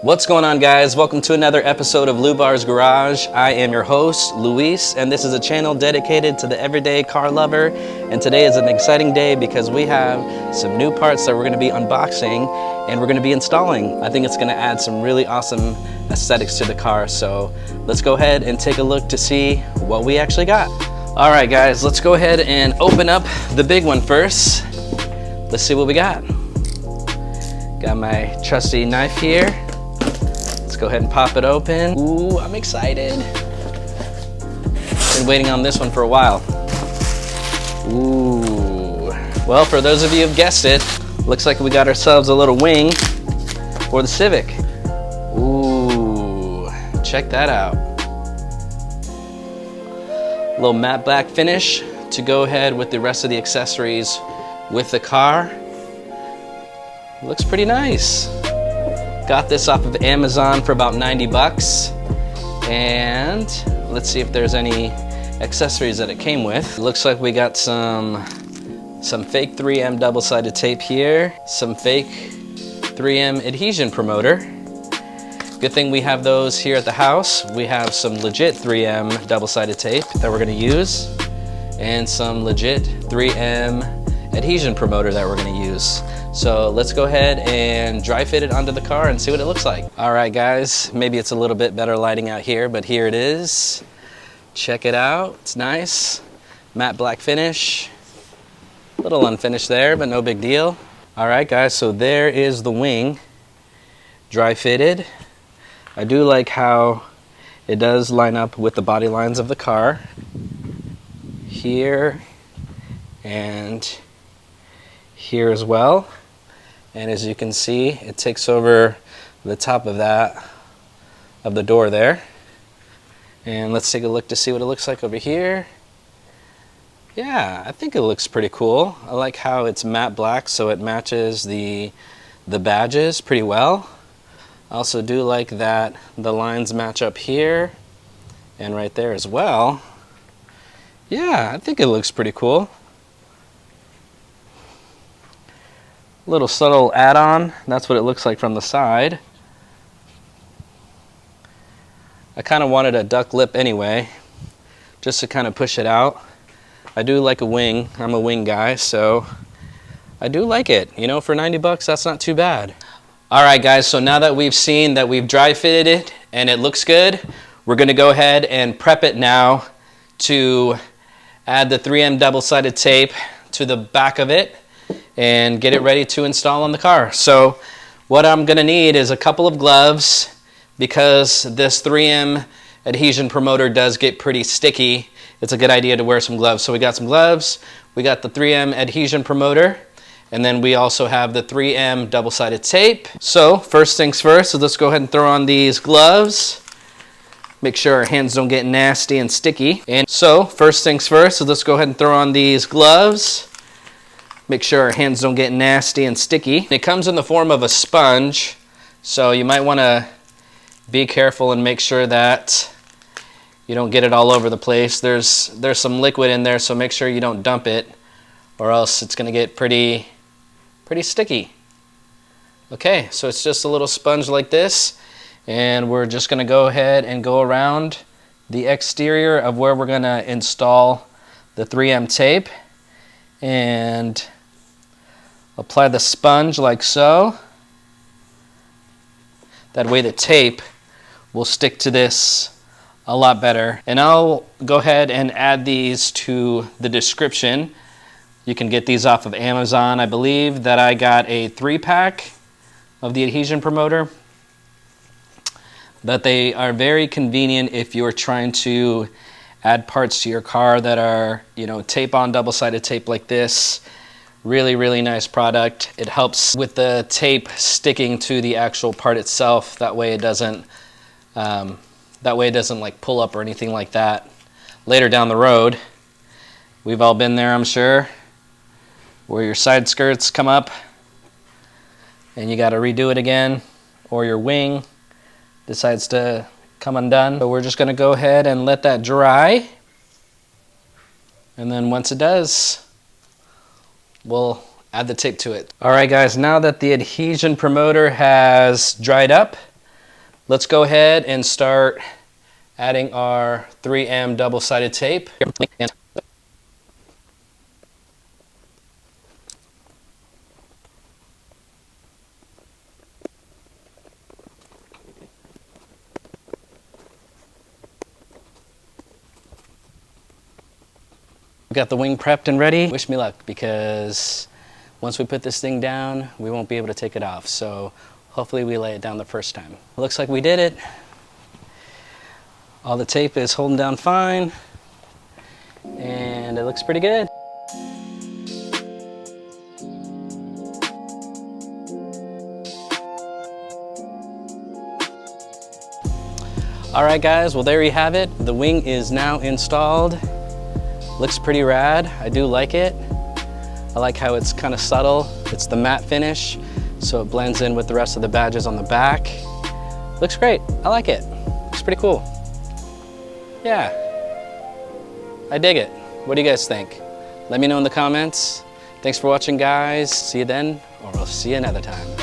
What's going on, guys? Welcome to another episode of Lubar's Garage. I am your host, Luis, and this is a channel dedicated to the everyday car lover. And today is an exciting day because we have some new parts that we're going to be unboxing and we're going to be installing. I think it's going to add some really awesome aesthetics to the car. So let's go ahead and take a look to see what we actually got. All right, guys, let's go ahead and open up the big one first. Let's see what we got. Got my trusty knife here. Let's go ahead and pop it open. Ooh, I'm excited. Been waiting on this one for a while. Ooh. Well, for those of you who've guessed it, looks like we got ourselves a little wing for the Civic. Ooh, check that out. Little matte black finish to go ahead with the rest of the accessories with the car. Looks pretty nice. Got this off of Amazon for about 90 bucks. And let's see if there's any accessories that it came with. Looks like we got some fake 3M double-sided tape here, some fake 3M adhesion promoter. Good thing we have those here at the house. We have some legit 3M double-sided tape that we're gonna use, and some legit 3M adhesion promoter that we're gonna use. So let's go ahead and dry fit it onto the car and see what it looks like. All right, guys, maybe it's a little bit better lighting out here, but here it is. Check it out, it's nice. Matte black finish. A little unfinished there, but no big deal. All right, guys, so there is the wing, dry fitted. I do like how it does line up with the body lines of the car. Here and here as well. And as you can see, it takes over the top of the door there. And let's take a look to see what it looks like over here. Yeah, I think it looks pretty cool. I like how it's matte black, so it matches the badges pretty well. I also do like that the lines match up here and right there as well. Yeah, I think it looks pretty cool. Little subtle add-on, that's what it looks like from the side. I kind of wanted a duck lip anyway, just to kind of push it out. I do like a wing, I'm a wing guy, so I do like it. You know, for 90 bucks, that's not too bad. All right, guys, so now that we've seen that we've dry fitted it and it looks good, we're gonna go ahead and prep it now to add the 3M double-sided tape to the back of it and get it ready to install on the car. So what I'm gonna need is a couple of gloves because this 3M adhesion promoter does get pretty sticky. It's a good idea to wear some gloves. So we got some gloves, we got the 3M adhesion promoter, and then we also have the 3M double-sided tape. So first things first, so let's go ahead and throw on these gloves. Make sure our hands don't get nasty and sticky. And so first things first, so let's go ahead and throw on these gloves. Make sure our hands don't get nasty and sticky. It comes in the form of a sponge, so you might want to be careful and make sure that you don't get it all over the place. There's some liquid in there, so make sure you don't dump it, or else it's going to get pretty sticky. Okay, so it's just a little sponge like this, and we're just going to go ahead and go around the exterior of where we're going to install the 3M tape and apply the sponge like so. That way the tape will stick to this a lot better. And I'll go ahead and add these to the description. You can get these off of Amazon. I believe that I got a 3-pack of the adhesion promoter, but they are very convenient if you're trying to add parts to your car that are, you know, tape on double-sided tape like this. Really, really nice product. It helps with the tape sticking to the actual part itself. That way it doesn't like pull up or anything like that later down the road. We've all been there, I'm sure, where your side skirts come up and you got to redo it again, or your wing decides to come undone. So we're just going to go ahead and let that dry, and then once it does, we'll add the tape to it. All right, guys, now that the adhesion promoter has dried up, Let's go ahead and start adding our 3M double-sided tape. Got the wing prepped and ready. Wish me luck, because once we put this thing down, we won't be able to take it off. So hopefully we lay it down the first time. Looks like we did it. All the tape is holding down fine, and it looks pretty good. All right guys, well there you have it. The wing is now installed. Looks pretty rad. I do like it. I like how it's kind of subtle. It's the matte finish, so it blends in with the rest of the badges on the back. Looks great. I like it. It's pretty cool. Yeah, I dig it. What do you guys think? Let me know in the comments. Thanks for watching, guys. See you then, or we'll see you another time.